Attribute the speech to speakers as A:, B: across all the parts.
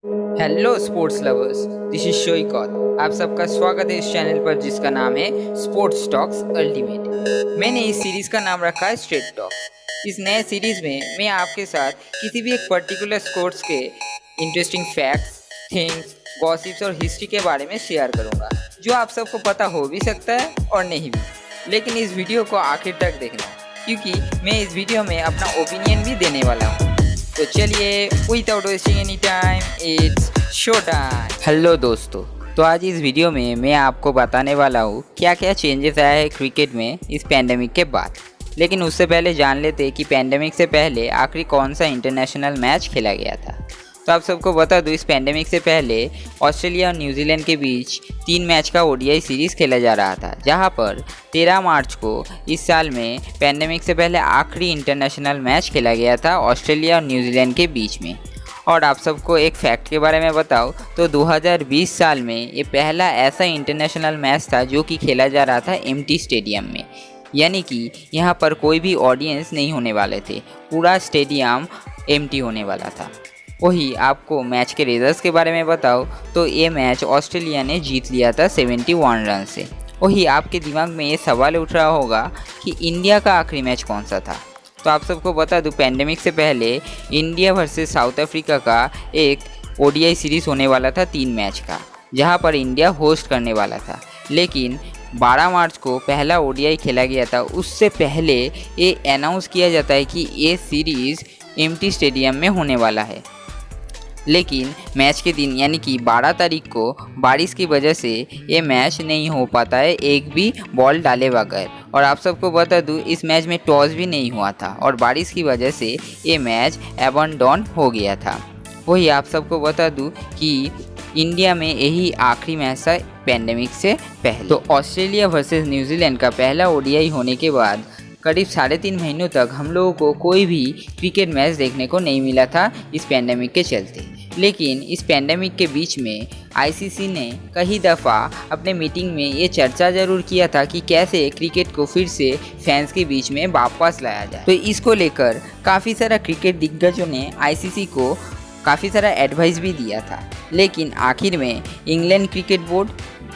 A: Hello sports lovers, this is शोइकौत। आप सबका स्वागत है इस चैनल पर जिसका नाम है स्पोर्ट्स टॉक्स अल्टीमेट। मैंने इस सीरीज का नाम रखा है स्ट्रेट टॉक्स। इस नए सीरीज में मैं आपके साथ किसी भी एक पर्टिकुलर स्पोर्ट्स के इंटरेस्टिंग फैक्ट्स, थिंग्स, गॉसिप्स और हिस्ट्री के बारे में शेयर करूंगा, जो आप सबको पता हो भी सकता है और नहीं भी। लेकिन इस वीडियो को आखिर तक देखना, क्योंकि मैं इस वीडियो में अपना ओपिनियन भी देने वाला हूँ। तो चलिए, without wasting any time, it's show time. Hello दोस्तों, तो आज इस वीडियो में मैं आपको बताने वाला हूँ क्या क्या चेंजेस आया है क्रिकेट में इस पैंडेमिक के बाद। लेकिन उससे पहले जान लेते हैं कि पैंडेमिक से पहले आखिरी कौन सा इंटरनेशनल मैच खेला गया था। तो आप सबको बता दूं, इस पैंडेमिक से पहले ऑस्ट्रेलिया और न्यूजीलैंड के बीच 3 मैच का ओडीआई सीरीज़ खेला जा रहा था, जहां पर 13 मार्च को इस साल में पैंडेमिक से पहले आखिरी इंटरनेशनल मैच खेला गया था ऑस्ट्रेलिया और न्यूजीलैंड के बीच में। और आप सबको एक फैक्ट के बारे में बताओ तो 2020 साल में ये पहला ऐसा इंटरनेशनल मैच था जो कि खेला जा रहा था एम्प्टी स्टेडियम में, यानी कि यहाँ पर कोई भी ऑडियंस नहीं होने वाले थे, पूरा स्टेडियम एम्प्टी होने वाला था। वही आपको मैच के रिजल्ट्स के बारे में बताओ तो ये मैच ऑस्ट्रेलिया ने जीत लिया था 71 रन से। वही आपके दिमाग में ये सवाल उठ रहा होगा कि इंडिया का आखिरी मैच कौन सा था। तो आप सबको बता दूं, पैंडेमिक से पहले इंडिया वर्सेस साउथ अफ्रीका का एक ओडीआई सीरीज़ होने वाला था 3 मैच का, जहां पर इंडिया होस्ट करने वाला था। लेकिन 12 मार्च को पहला ओडीआई खेला गया था, उससे पहले ये अनाउंस किया जाता है कि ये सीरीज़ एम्प्टी स्टेडियम में होने वाला है। लेकिन मैच के दिन यानी कि 12 तारीख को बारिश की वजह से ये मैच नहीं हो पाता है, एक भी बॉल डाले बगैर। और आप सबको बता दूं, इस मैच में टॉस भी नहीं हुआ था और बारिश की वजह से ये मैच एबंडन हो गया था। वही आप सबको बता दूं कि इंडिया में यही आखिरी मैच था पैंडेमिक से पहले। तो ऑस्ट्रेलिया वर्सेस न्यूजीलैंड का पहला ओडीआई होने के बाद करीब 3.5 महीनों तक हम लोगों को कोई भी क्रिकेट मैच देखने को नहीं मिला था इस पैंडेमिक के चलते। लेकिन इस पैंडेमिक के बीच में आईसीसी ने कई दफ़ा अपने मीटिंग में ये चर्चा ज़रूर किया था कि कैसे क्रिकेट को फिर से फैंस के बीच में वापस लाया जाए। तो इसको लेकर काफ़ी सारा क्रिकेट दिग्गजों ने आईसीसी को काफ़ी सारा एडवाइस भी दिया था। लेकिन आखिर में England cricket board,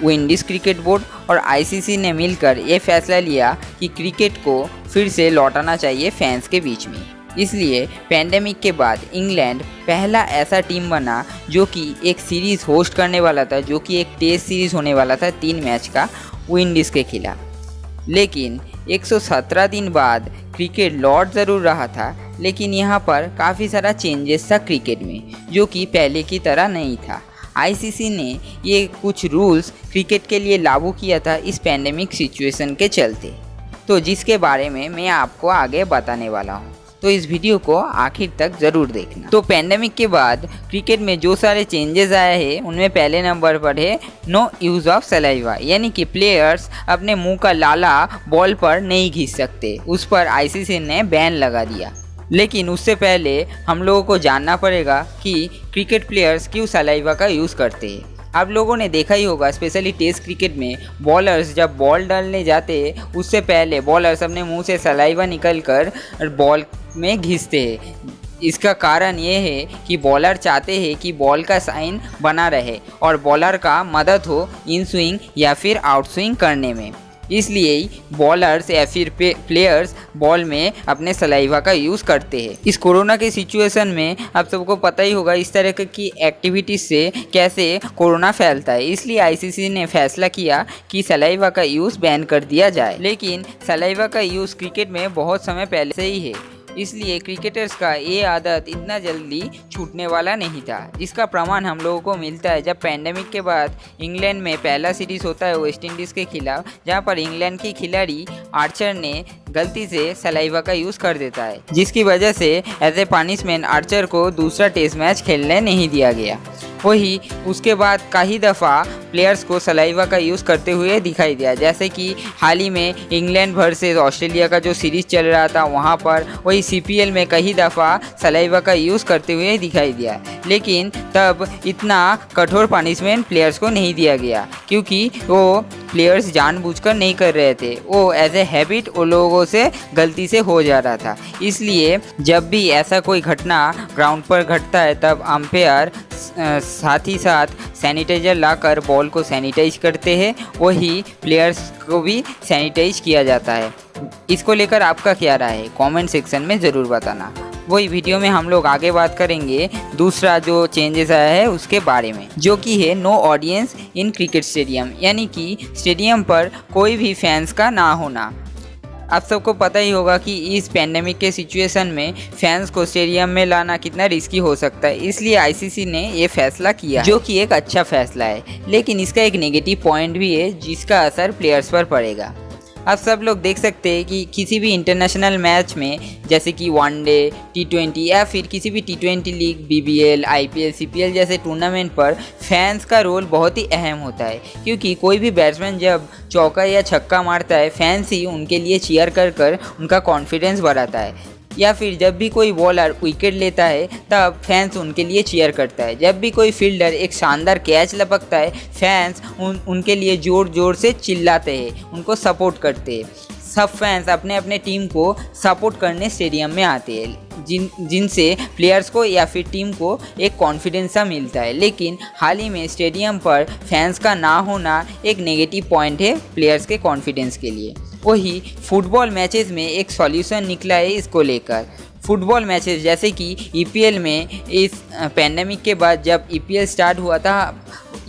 A: Windies cricket board और आईसीसी ने मिलकर ये फैसला लिया कि क्रिकेट को फिर से लौटाना चाहिए फैंस के बीच में। इसलिए पैंडेमिक के बाद इंग्लैंड पहला ऐसा टीम बना जो कि एक सीरीज़ होस्ट करने वाला था, जो कि एक टेस्ट सीरीज़ होने वाला था 3 मैच का विंडीज़ के खिलाफ। लेकिन 117 दिन बाद क्रिकेट लौट ज़रूर रहा था, लेकिन यहाँ पर काफ़ी सारा चेंजेस था क्रिकेट में, जो कि पहले की तरह नहीं था। आईसीसी ने ये कुछ रूल्स क्रिकेट के लिए लागू किया था इस पैंडेमिक सिचुएशन के चलते, तो जिसके बारे में मैं आपको आगे बताने वाला हूँ। तो इस वीडियो को आखिर तक ज़रूर देखना। तो पैंडेमिक के बाद क्रिकेट में जो सारे चेंजेस आए हैं उनमें पहले नंबर पर है नो यूज़ ऑफ सलाइवा, यानी कि प्लेयर्स अपने मुंह का लाला बॉल पर नहीं घिस सकते, उस पर आईसीसी ने बैन लगा दिया। लेकिन उससे पहले हम लोगों को जानना पड़ेगा कि क्रिकेट प्लेयर्स क्यों सलाइवा का यूज़ करते हैं। आप लोगों ने देखा ही होगा, स्पेशली टेस्ट क्रिकेट में बॉलर्स जब बॉल डालने जाते हैं उससे पहले बॉलर्स अपने मुंह से सलाइवा निकल कर बॉल में घिसते हैं। इसका कारण ये है कि बॉलर चाहते हैं कि बॉल का साइन बना रहे और बॉलर का मदद हो इन स्विंग या फिर आउट स्विंग करने में। इसलिए बॉलर्स या फिर प्लेयर्स बॉल में अपने सलाइवा का यूज़ करते हैं। इस कोरोना के सिचुएशन में आप सबको पता ही होगा इस तरह की एक्टिविटीज़ से कैसे कोरोना फैलता है, इसलिए आईसीसी ने फैसला किया कि सलाइवा का यूज़ बैन कर दिया जाए। लेकिन सलाइवा का यूज़ क्रिकेट में बहुत समय पहले से ही है, इसलिए क्रिकेटर्स का ये आदत इतना जल्दी छूटने वाला नहीं था, जिसका प्रमाण हम लोगों को मिलता है जब पैंडेमिक के बाद इंग्लैंड में पहला सीरीज़ होता है वेस्ट इंडीज़ के खिलाफ, जहां पर इंग्लैंड के खिलाड़ी आर्चर ने गलती से सलाइवा का यूज़ कर देता है, जिसकी वजह से एज ए पनिशमेंट आर्चर को दूसरा टेस्ट मैच खेलने नहीं दिया गया। वही उसके बाद कई दफ़ा प्लेयर्स को सलाइवा का यूज़ करते हुए दिखाई दिया, जैसे कि हाल ही में इंग्लैंड वर्सेस ऑस्ट्रेलिया का जो सीरीज़ चल रहा था वहाँ पर वही CPL में कई दफ़ा सलाइवा का यूज़ करते हुए दिखाई दिया। लेकिन तब इतना कठोर पनिशमेंट प्लेयर्स को नहीं दिया गया, क्योंकि वो प्लेयर्स जानबूझकर नहीं कर रहे थे, वो एज ए हैबिट उन लोगों से गलती से हो जा रहा था। इसलिए जब भी ऐसा कोई घटना ग्राउंड पर घटता है तब अंपायर साथ ही साथ सैनिटाइज़र लाकर बॉल को सैनिटाइज करते हैं, वही प्लेयर्स को भी सैनिटाइज किया जाता है। इसको लेकर आपका क्या राय है कमेंट सेक्शन में ज़रूर बताना। वही वीडियो में हम लोग आगे बात करेंगे दूसरा जो चेंजेस आया है उसके बारे में, जो कि है no audience in cricket stadium, यानी कि स्टेडियम पर कोई भी फैंस का ना होना। आप सबको पता ही होगा कि इस पैंडेमिक के सिचुएशन में फैंस को स्टेडियम में लाना कितना रिस्की हो सकता है, इसलिए ICC ने ये फैसला किया, जो कि एक अच्छा फैसला है। लेकिन इसका एक नेगेटिव पॉइंट भी है जिसका असर प्लेयर्स पर पड़ेगा। आप सब लोग देख सकते हैं कि किसी भी इंटरनेशनल मैच में, जैसे कि वनडे, T20 या फिर किसी भी T20 league, BBL, IPL, CPL जैसे टूर्नामेंट पर फैंस का रोल बहुत ही अहम होता है, क्योंकि कोई भी बैट्समैन जब चौका या छक्का मारता है फैंस ही उनके लिए चीयर कर कर उनका कॉन्फिडेंस बढ़ाता है, या फिर जब भी कोई बॉलर विकेट लेता है तब फैंस उनके लिए चीयर करता है। जब भी कोई फील्डर एक शानदार कैच लपकता है फैंस उनके लिए ज़ोर ज़ोर से चिल्लाते हैं, उनको सपोर्ट करते हैं। सब फैंस अपने अपने टीम को सपोर्ट करने स्टेडियम में आते हैं, जिनसे प्लेयर्स को या फिर टीम को एक कॉन्फिडेंस सा मिलता है। लेकिन हाल ही में स्टेडियम पर फैंस का ना होना एक नेगेटिव पॉइंट है प्लेयर्स के कॉन्फिडेंस के लिए। वही फुटबॉल मैचेस में एक सॉल्यूशन निकला है इसको लेकर। फुटबॉल मैचेस जैसे कि EPL में इस पैंडेमिक के बाद जब EPL स्टार्ट हुआ था,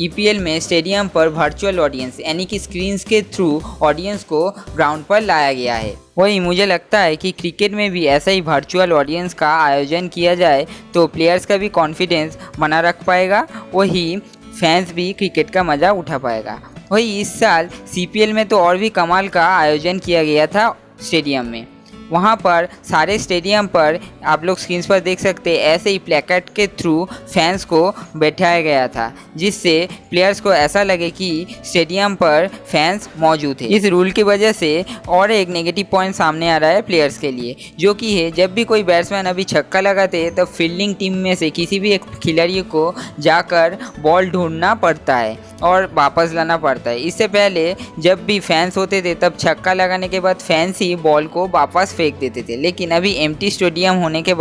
A: EPL में स्टेडियम पर वर्चुअल ऑडियंस यानी कि स्क्रीन्स के थ्रू ऑडियंस को ग्राउंड पर लाया गया है। वही मुझे लगता है कि क्रिकेट में भी ऐसा ही वर्चुअल ऑडियंस का आयोजन किया जाए तो प्लेयर्स का भी कॉन्फिडेंस बना रख पाएगा, वही फैंस भी क्रिकेट का मज़ा उठा पाएगा। वही इस साल CPL में तो और भी कमाल का आयोजन किया गया था स्टेडियम में। वहाँ पर सारे स्टेडियम पर आप लोग स्क्रीन पर देख सकते हैं ऐसे ही प्लेकार्ड के थ्रू फैंस को बैठाया गया था, जिससे प्लेयर्स को ऐसा लगे कि स्टेडियम पर फैंस मौजूद है। इस रूल की वजह से और एक नेगेटिव पॉइंट सामने आ रहा है प्लेयर्स के लिए, जो कि है जब भी कोई बैट्समैन अभी छक्का लगाते हैं तब फील्डिंग टीम में से किसी भी एक खिलाड़ी को जाकर बॉल ढूंढना पड़ता है और वापस लाना पड़ता है। इससे पहले जब भी फैंस होते थे तब छक्का लगाने के बाद फैंस ही बॉल को वापस फेंक देते थे, लेकिन अभी एम्प्टी स्टेडियम होने के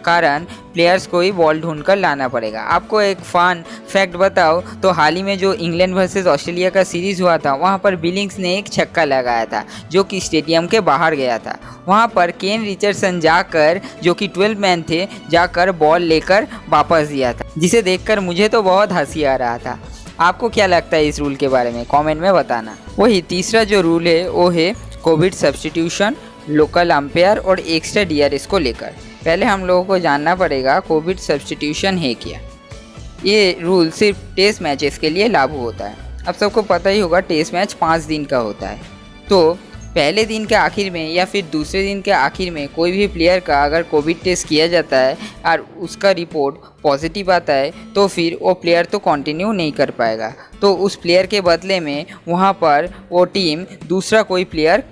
A: कारण प्लेयर्स को ही बॉल ढूंढकर लाना पड़ेगा। आपको एक फन फैक्ट बताओ तो हाल ही में जो इंग्लैंड वर्सेस ऑस्ट्रेलिया का सीरीज़ हुआ था वहां पर बिलिंग्स ने एक छक्का लगाया था जो कि स्टेडियम के बाहर गया था। वहां पर केन रिचर्डसन जाकर, जो कि 12 मैन थे, जाकर बॉल लेकर वापस दिया था, जिसे देखकर मुझे तो बहुत हंसी आ रहा था। आपको क्या लगता है इस रूल के बारे में कमेंट में बताना। वही तीसरा जो रूल है वो है कोविड सब्स्टिट्यूशन, लोकल अंपायर और एक्स्ट्रा DRS को लेकर। पहले हम लोगों को जानना पड़ेगा कोविड सब्स्टिट्यूशन है क्या। ये रूल सिर्फ टेस्ट मैचेस के लिए लागू होता है। अब सबको पता ही होगा टेस्ट मैच 5 दिन का होता है, तो पहले दिन के आखिर में या फिर दूसरे दिन के आखिर में कोई भी प्लेयर का अगर कोविड टेस्ट किया जाता है और उसका रिपोर्ट पॉजिटिव आता है तो फिर वो प्लेयर तो कंटिन्यू नहीं कर पाएगा, तो उस प्लेयर के बदले में वहाँ पर वो टीम दूसरा कोई प्लेयर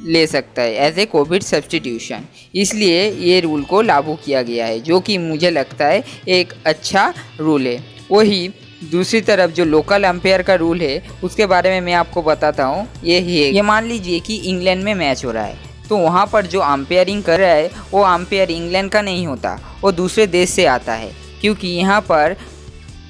A: ले सकता है एज ए कोविड सब्स्टिट्यूशन। इसलिए ये रूल को लागू किया गया है, जो कि मुझे लगता है एक अच्छा रूल है। वही दूसरी तरफ जो लोकल अंपायर का रूल है उसके बारे में मैं आपको बताता हूँ। ये मान लीजिए कि इंग्लैंड में मैच हो रहा है, तो वहाँ पर जो अंपायरिंग कर रहा है वो अंपायर इंग्लैंड का नहीं होता, वो दूसरे देश से आता है, क्योंकि यहाँ पर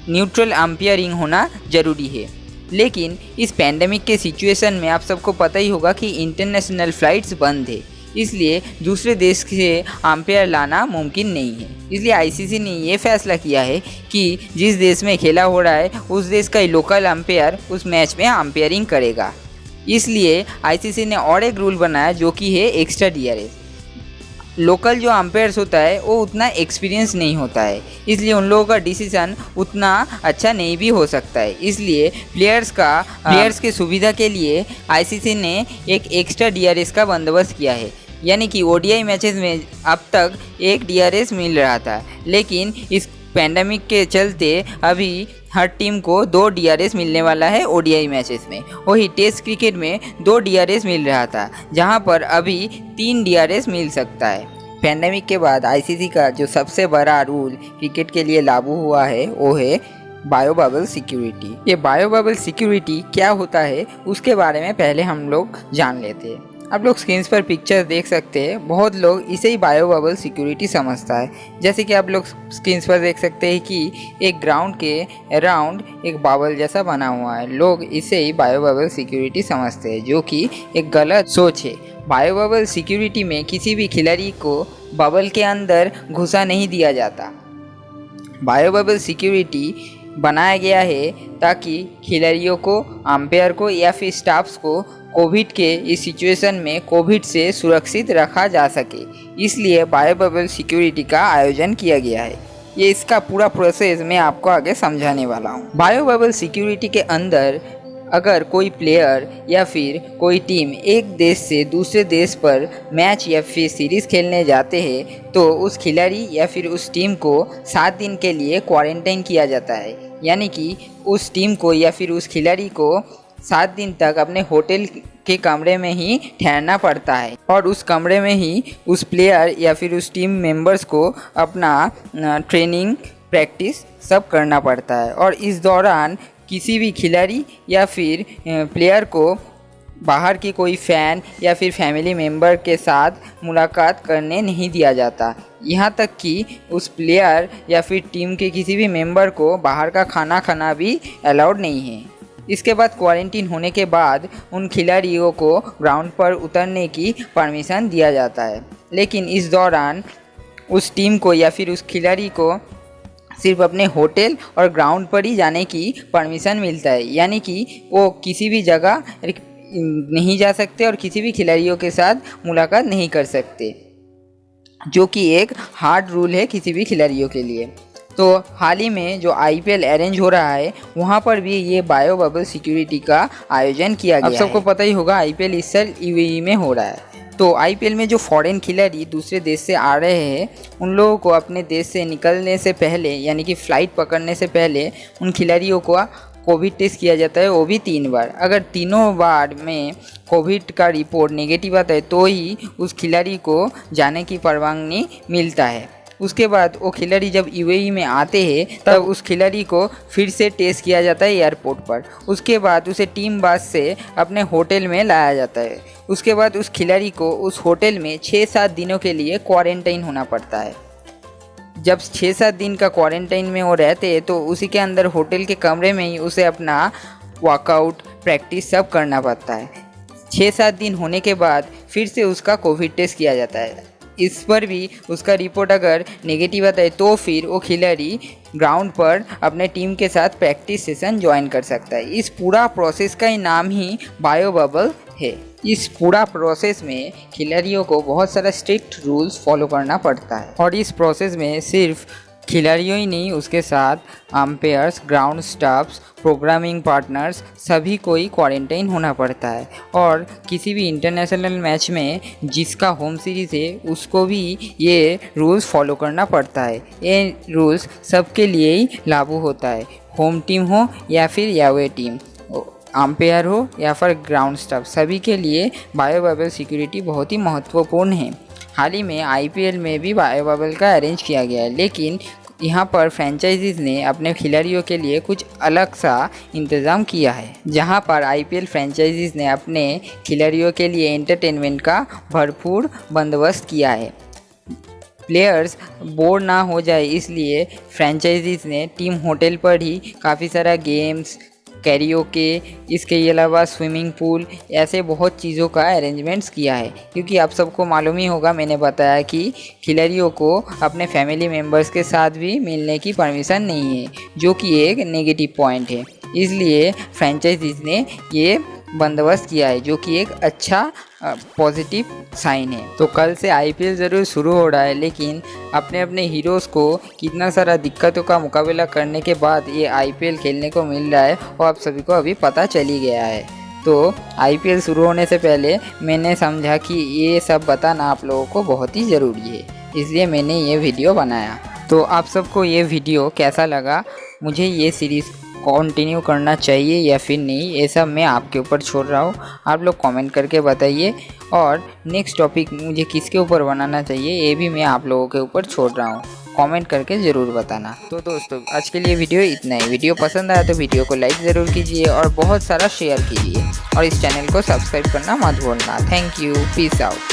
A: न्यूट्रल अंपायरिंग होना ज़रूरी है। लेकिन इस पैंडेमिक के सिचुएशन में आप सबको पता ही होगा कि इंटरनेशनल फ़्लाइट्स बंद है, इसलिए दूसरे देश से अंपायर लाना मुमकिन नहीं है। इसलिए ICC ने ये फैसला किया है कि जिस देश में खेला हो रहा है उस देश का लोकल अंपायर उस मैच में अंपायरिंग करेगा। इसलिए ICC ने और एक रूल बनाया जो कि है एक्स्ट्रा DRS। लोकल जो अंपायर्स होता है वो उतना एक्सपीरियंस नहीं होता है, इसलिए उन लोगों का डिसीजन उतना अच्छा नहीं भी हो सकता है। इसलिए प्लेयर्स के सुविधा के लिए ICC ने एक एक्स्ट्रा DRS का बंदोबस्त किया है, यानी कि ODI मैचेस में अब तक 1 DRS मिल रहा था, लेकिन पैंडेमिक के चलते अभी हर टीम को 2 DRS मिलने वाला है ODI मैचेस में। वही टेस्ट क्रिकेट में 2 DRS मिल रहा था, जहां पर अभी 3 DRS मिल सकता है। पैंडेमिक के बाद ICC का जो सबसे बड़ा रूल क्रिकेट के लिए लागू हुआ है वो है बायो बबल सिक्योरिटी। ये बायो बबल सिक्योरिटी क्या होता है उसके बारे में पहले हम लोग जान लेते हैं। आप लोग स्क्रीन पर पिक्चर देख सकते हैं, बहुत लोग इसे ही बायो बबल सिक्योरिटी समझता है। जैसे कि आप लोग स्क्रीन पर देख सकते हैं कि एक ग्राउंड के अराउंड एक बबल जैसा बना हुआ है, लोग इसे ही बायो बबल सिक्योरिटी समझते हैं, जो कि एक गलत सोच है। बायो बबल सिक्योरिटी में किसी भी खिलाड़ी को बबल के अंदर घुसा नहीं दिया जाता। बायो बबल सिक्योरिटी बनाया गया है ताकि खिलाड़ियों को, अंपायर को या फिर स्टाफ्स को कोविड के इस सिचुएशन में कोविड से सुरक्षित रखा जा सके, इसलिए बायो बबल सिक्योरिटी का आयोजन किया गया है। ये इसका पूरा प्रोसेस मैं आपको आगे समझाने वाला हूँ। बायो बबल सिक्योरिटी के अंदर अगर कोई प्लेयर या फिर कोई टीम एक देश से दूसरे देश पर मैच या फिर सीरीज़ खेलने जाते हैं तो उस खिलाड़ी या फिर उस टीम को 7 दिन के लिए क्वारंटाइन किया जाता है। यानी कि उस टीम को या फिर उस खिलाड़ी को 7 दिन तक अपने होटल के कमरे में ही ठहरना पड़ता है और उस कमरे में ही उस प्लेयर या फिर उस टीम मेंबर्स को अपना ट्रेनिंग, प्रैक्टिस सब करना पड़ता है। और इस दौरान किसी भी खिलाड़ी या फिर प्लेयर को बाहर के कोई फ़ैन या फिर फैमिली मेम्बर के साथ मुलाकात करने नहीं दिया जाता। यहाँ तक कि उस प्लेयर या फिर टीम के किसी भी मेंबर को बाहर का खाना खाना भी अलाउड नहीं है। इसके बाद क्वारंटीन होने के बाद उन खिलाड़ियों को ग्राउंड पर उतरने की परमिशन दिया जाता है, लेकिन इस दौरान उस टीम को या फिर उस खिलाड़ी को सिर्फ अपने होटल और ग्राउंड पर ही जाने की परमिशन मिलता है। यानी कि वो किसी भी जगह नहीं जा सकते और किसी भी खिलाड़ियों के साथ मुलाकात नहीं कर सकते, जो कि एक हार्ड रूल है किसी भी खिलाड़ियों के लिए। तो हाल ही में जो IPL अरेंज हो रहा है वहाँ पर भी ये बायो बबल सिक्योरिटी का आयोजन किया गया है। अब सबको पता ही होगा IPL इस साल UAE में हो रहा है। तो IPL में जो फॉरेन खिलाड़ी दूसरे देश से आ रहे हैं उन लोगों को अपने देश से निकलने से पहले, यानी कि फ़्लाइट पकड़ने से पहले उन खिलाड़ियों को कोविड टेस्ट किया जाता है, वो भी 3 बार। अगर तीनों बार में कोविड का रिपोर्ट नेगेटिव आता है तो ही उस खिलाड़ी को जाने की परवानगी मिलता है। उसके बाद वो खिलाड़ी जब UAE में आते हैं तब उस खिलाड़ी को फिर से टेस्ट किया जाता है एयरपोर्ट पर। उसके बाद उसे टीम बस से अपने होटल में लाया जाता है। उसके बाद उस खिलाड़ी को उस होटल में 6-7 दिनों के लिए क्वारंटाइन होना पड़ता है। जब 6-7 दिन का क्वारंटाइन में वो रहते हैं तो उसी के अंदर होटल के कमरे में ही उसे अपना वर्कआउट, प्रैक्टिस सब करना पड़ता है। 6-7 दिन होने के बाद फिर से उसका कोविड टेस्ट किया जाता है। इस पर भी उसका रिपोर्ट अगर नेगेटिव आता है तो फिर वो खिलाड़ी ग्राउंड पर अपने टीम के साथ प्रैक्टिस सेशन ज्वाइन कर सकता है। इस पूरा प्रोसेस का ही नाम ही बायो बबल है। इस पूरा प्रोसेस में खिलाड़ियों को बहुत सारा स्ट्रिक्ट रूल्स फॉलो करना पड़ता है और इस प्रोसेस में सिर्फ खिलाड़ियों ही नहीं, उसके साथ umpires, ground staffs, programming partners सभी को ही क्वारंटाइन होना पड़ता है। और किसी भी इंटरनेशनल मैच में जिसका होम सीरीज़ है उसको भी ये रूल्स फॉलो करना पड़ता है। ये रूल्स सबके लिए ही लागू होता है, होम टीम हो या फिर अवे टीम, अंपायर हो या फिर ग्राउंड स्टाफ, सभी के लिए बायो बबल सिक्योरिटी बहुत ही महत्वपूर्ण है। हाल ही में IPL में भी बायो बबल का अरेंज किया गया है, लेकिन यहाँ पर फ्रेंचाइजीज़ ने अपने खिलाड़ियों के लिए कुछ अलग सा इंतज़ाम किया है, जहाँ पर IPL फ्रेंचाइजीज़ ने अपने खिलाड़ियों के लिए एंटरटेनमेंट का भरपूर बंदोबस्त किया है। प्लेयर्स बोर ना हो जाए इसलिए फ्रेंचाइजीज़ ने टीम होटल पर ही काफ़ी सारा गेम्स, कैरियोके, इसके अलावा स्विमिंग पूल, ऐसे बहुत चीज़ों का अरेंजमेंट्स किया है। क्योंकि आप सबको मालूम ही होगा, मैंने बताया कि खिलाड़ियों को अपने फैमिली मेम्बर्स के साथ भी मिलने की परमिशन नहीं है, जो कि एक नेगेटिव पॉइंट है। इसलिए फ्रेंचाइजीज़ ने ये बंदोबस्त किया है, जो कि एक अच्छा पॉजिटिव साइन है। तो कल से IPL ज़रूर शुरू हो रहा है, लेकिन अपने अपने हीरोज़ को कितना सारा दिक्कतों का मुकाबला करने के बाद ये IPL खेलने को मिल रहा है और आप सभी को अभी पता चल ही गया है। तो IPL शुरू होने से पहले मैंने समझा कि ये सब बताना आप लोगों को बहुत ही ज़रूरी है, इसलिए मैंने ये वीडियो बनाया। तो आप सबको ये वीडियो कैसा लगा, मुझे ये सीरीज़ कंटिन्यू करना चाहिए या फिर नहीं, ये सब मैं आपके ऊपर छोड़ रहा हूँ। आप लोग कमेंट करके बताइए, और नेक्स्ट टॉपिक मुझे किसके ऊपर बनाना चाहिए ये भी मैं आप लोगों के ऊपर छोड़ रहा हूँ। कमेंट करके ज़रूर बताना। तो दोस्तों आज के लिए वीडियो इतना ही। वीडियो पसंद आया तो वीडियो को लाइक ज़रूर कीजिए और बहुत सारा शेयर कीजिए, और इस चैनल को सब्सक्राइब करना मत भूलना। Thank you, peace out.